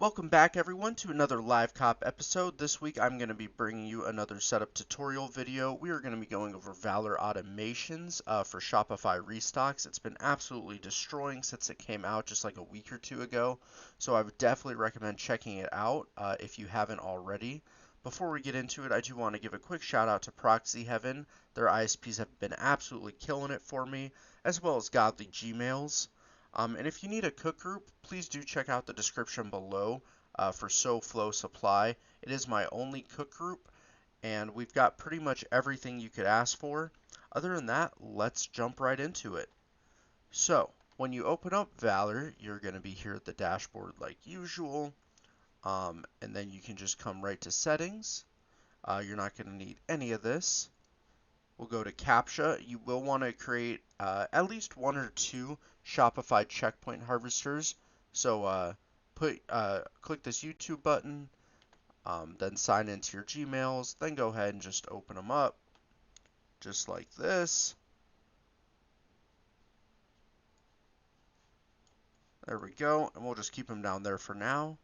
Welcome back everyone to another Live Cop episode. This week I'm going to be bringing you another setup tutorial video. We are going to be going over Valor automations for Shopify Restocks. It's been absolutely destroying since it came out just like a week or two ago, so I would definitely recommend checking it out if you haven't already. Before we get into it, I do want to give a quick shout out to Proxy Heaven. Their ISPs have been absolutely killing it for me, as well as Godly Gmails. And if you need a cook group, please do check out the description below for SoFlow Supply. It is my only cook group, and we've got pretty much everything you could ask for. Other than that, let's jump right into it. So, when you open up Valor, you're going to be here at the dashboard like usual, and then you can just come right to Settings. You're not going to need any of this. We'll go to CAPTCHA. You will want to create at least one or two Shopify checkpoint harvesters. So click this YouTube button, then sign into your Gmails, then go ahead and just open them up, just like this. There we go, and we'll just keep them down there for now.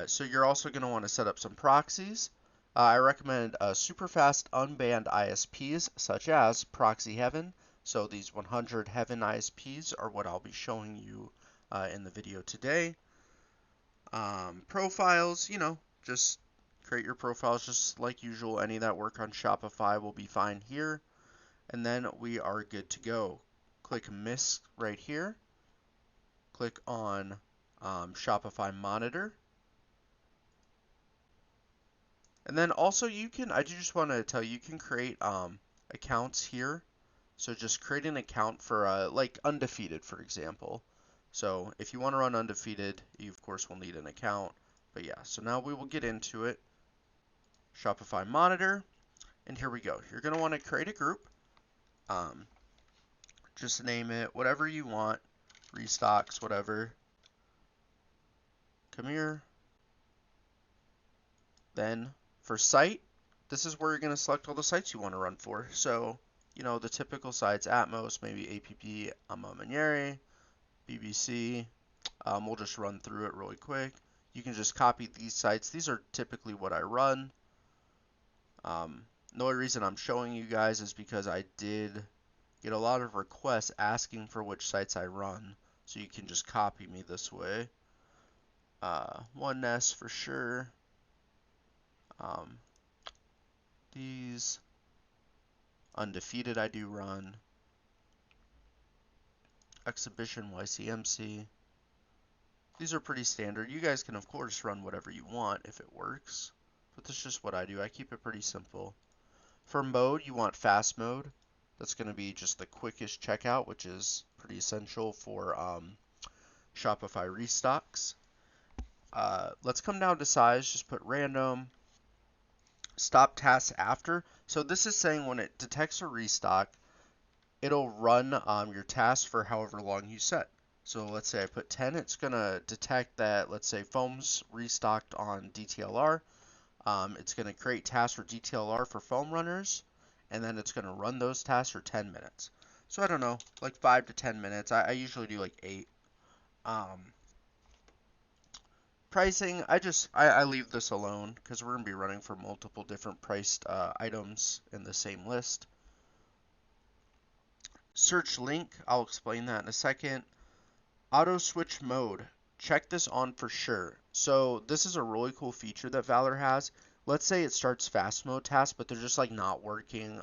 So you're also going to want to set up some proxies. I recommend super fast unbanned ISPs such as Proxy Heaven. So these 100 Heaven ISPs are what I'll be showing you in the video today. Profiles, just create your profiles just like usual. Any that work on Shopify will be fine here. And then we are good to go. Click Miss right here. Click on Shopify Monitor. And then also I just want to tell you, you can create accounts here. So just create an account for like Undefeated, for example. So if you want to run Undefeated, you of course will need an account. But yeah, so now we will get into it. Shopify Monitor, and here we go. You're going to want to create a group. Just name it whatever you want, Restocks, whatever. Come here. Then for site, this is where you're going to select all the sites you want to run for. So, the typical sites, Atmos, maybe APP, Maniere, BBC. We'll just run through it really quick. You can just copy these sites. These are typically what I run. The only reason I'm showing you guys is because I did get a lot of requests asking for which sites I run. So you can just copy me this way. Oneness for sure. These Undefeated I do run. Exhibition, YCMC. These are pretty standard. You guys can of course run whatever you want if it works, but that's just what I do. I keep it pretty simple. For mode, you want fast mode. That's going to be just the quickest checkout, which is pretty essential for Shopify Restocks. Let's come down to size. Just put random. Stop tasks after. So this is saying when it detects a restock, it'll run your task for however long you set. So let's say I put 10, it's going to detect that, let's say foam's restocked on DTLR. It's going to create tasks for DTLR for foam runners, and then it's going to run those tasks for 10 minutes. So I don't know, like 5 to 10 minutes. I usually do like 8. Pricing, I leave this alone because we're going to be running for multiple different priced items in the same list. Search link, I'll explain that in a second. Auto switch mode, check this on for sure. So this is a really cool feature that Valor has. Let's say it starts fast mode tasks, but they're just like not working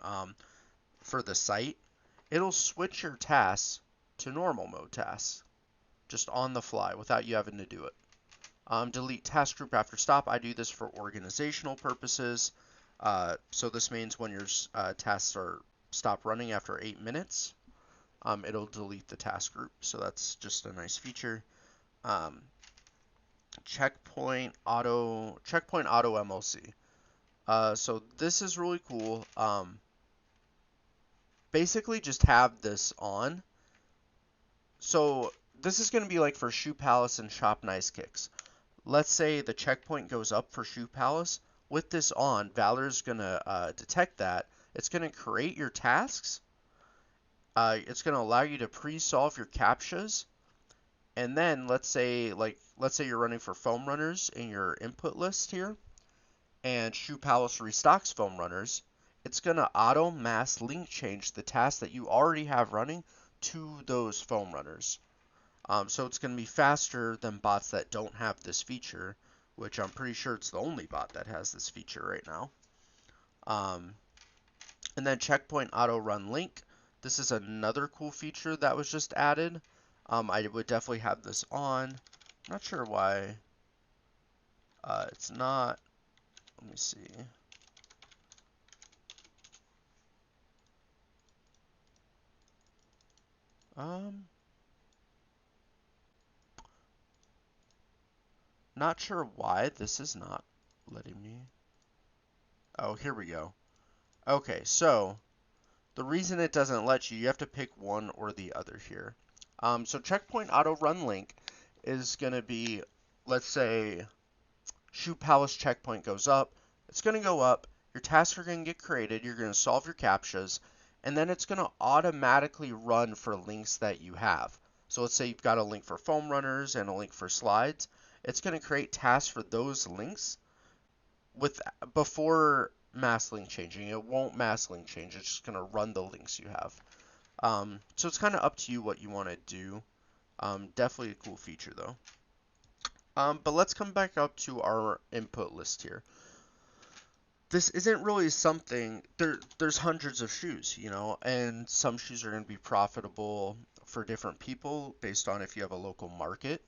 for the site. It'll switch your tasks to normal mode tasks just on the fly without you having to do it. Delete task group after stop. I do this for organizational purposes. So this means when your tasks are stop running after 8 minutes, it'll delete the task group. So that's just a nice feature. Checkpoint auto MLC. So this is really cool. Basically just have this on. So this is going to be like for Shoe Palace and Shop Nice Kicks. Let's say the checkpoint goes up for Shoe Palace. With this on, Valor's going to detect that. It's going to create your tasks. It's going to allow you to pre-solve your CAPTCHAs. And then let's say you're running for foam runners in your input list here, and Shoe Palace restocks foam runners. It's going to auto mass link change the task that you already have running to those foam runners. So it's going to be faster than bots that don't have this feature, which I'm pretty sure it's the only bot that has this feature right now. And then checkpoint auto run link. This is another cool feature that was just added. I would definitely have this on. I'm not sure why it's not. Let me see. Not sure why this is not letting me. Oh, here we go. Okay, so the reason it doesn't let you, you have to pick one or the other here. So checkpoint auto run link is going to be, let's say, Shoe Palace checkpoint goes up. It's going to go up. Your tasks are going to get created. You're going to solve your CAPTCHAs, and then it's going to automatically run for links that you have. So let's say you've got a link for foam runners and a link for slides. It's going to create tasks for those links before mass link changing. It won't mass link change. It's just going to run the links you have. So it's kind of up to you what you want to do. Definitely a cool feature though. But let's come back up to our input list here. This isn't really something, there's hundreds of shoes, you know, and some shoes are going to be profitable for different people based on if you have a local market,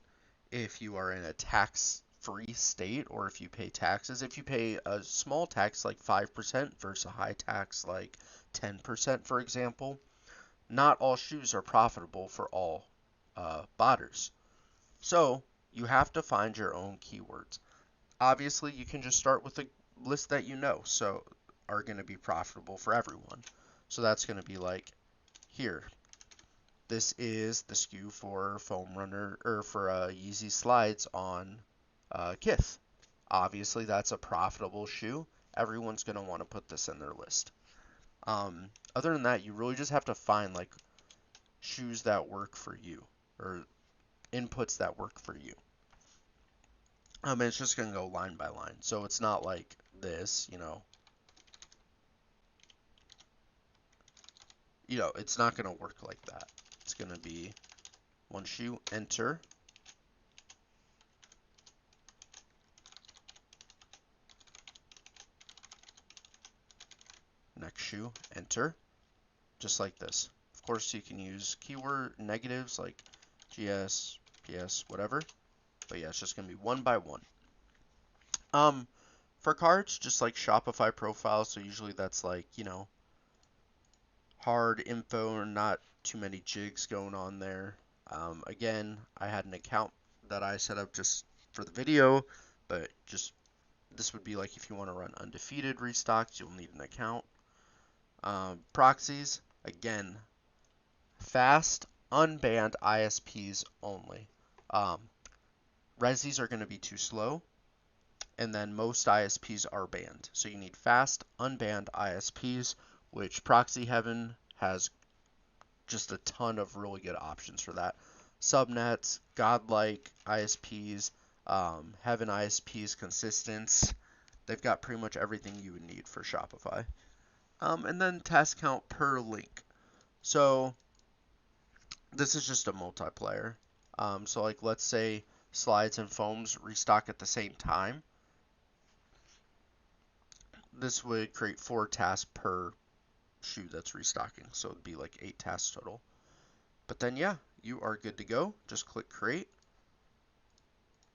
if you are in a tax-free state, or if you pay taxes. If you pay a small tax like 5% versus a high tax like 10%, for example, not all shoes are profitable for all botters. So you have to find your own keywords. Obviously, you can just start with a list that you know so are going to be profitable for everyone. So that's going to be like here. This is the SKU for foam runner or for Yeezy slides on Kith. Obviously, that's a profitable shoe. Everyone's going to want to put this in their list. Other than that, you really just have to find like shoes that work for you or inputs that work for you. And it's just going to go line by line. So it's not like this, you know, it's not going to work like that. It's going to be one shoe, enter. Next shoe, enter. Just like this. Of course, you can use keyword negatives like GS, PS, whatever. But yeah, it's just going to be one by one. For cards, just like Shopify profiles, so usually that's like, you know, hard info, not too many jigs going on there. Again, I had an account that I set up just for the video, but just this would be like if you want to run undefeated restocks, you'll need an account. Proxies, again, fast, unbanned ISPs only. Resis are going to be too slow, and then most ISPs are banned. So you need fast, unbanned ISPs, which Proxy Heaven has just a ton of really good options for that. Subnets, Godlike ISPs, Heaven ISPs, Consistence. They've got pretty much everything you would need for Shopify. And then task count per link. So this is just a multiplier. So like let's say slides and foams restock at the same time. This would create 4 tasks per shoe that's restocking. So it'd be like 8 tasks total. But then yeah, you are good to go. Just click create.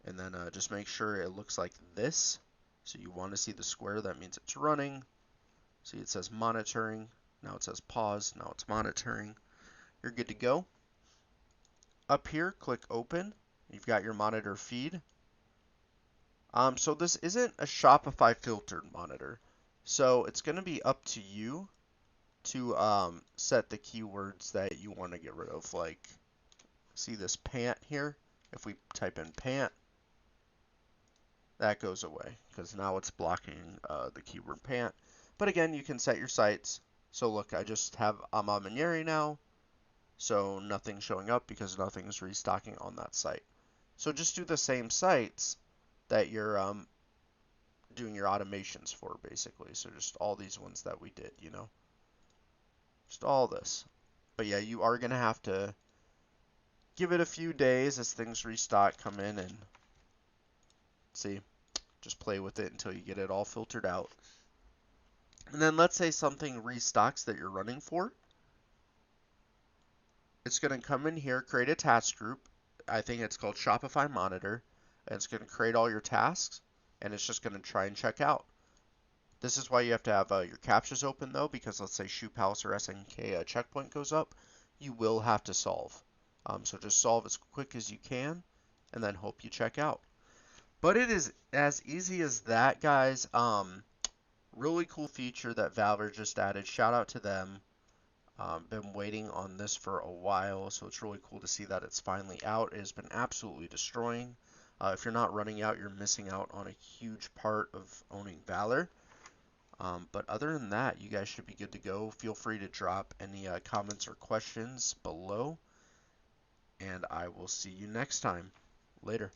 And then just make sure it looks like this. So you want to see the square, that means it's running. See, it says monitoring. Now it says pause. Now it's monitoring. You're good to go. Up here, click open. You've got your monitor feed. So this isn't a Shopify filtered monitor. So it's going to be up to you to set the keywords that you want to get rid of. Like, see this pant here? If we type in pant, that goes away because now it's blocking the keyword pant. But again, you can set your sites. So look, I just have I'm on Manieri now. So nothing's showing up because nothing's restocking on that site. So just do the same sites that you're doing your automations for, basically. So just all these ones that we did, just all this. But yeah, you are going to have to give it a few days as things restock, come in and see, just play with it until you get it all filtered out. And then let's say something restocks that you're running for. It's going to come in here, create a task group. I think it's called Shopify Monitor. And it's going to create all your tasks, and it's just going to try and check out. This is why you have to have your captchas open though, because let's say Shoe Palace or SNK checkpoint goes up, you will have to solve. So just solve as quick as you can, and then hope you check out. But it is as easy as that, guys. Really cool feature that Valor just added. Shout out to them. Been waiting on this for a while, so it's really cool to see that it's finally out. It has been absolutely destroying. If you're not running out, you're missing out on a huge part of owning Valor. But other than that, you guys should be good to go. Feel free to drop any comments or questions below, and I will see you next time. Later.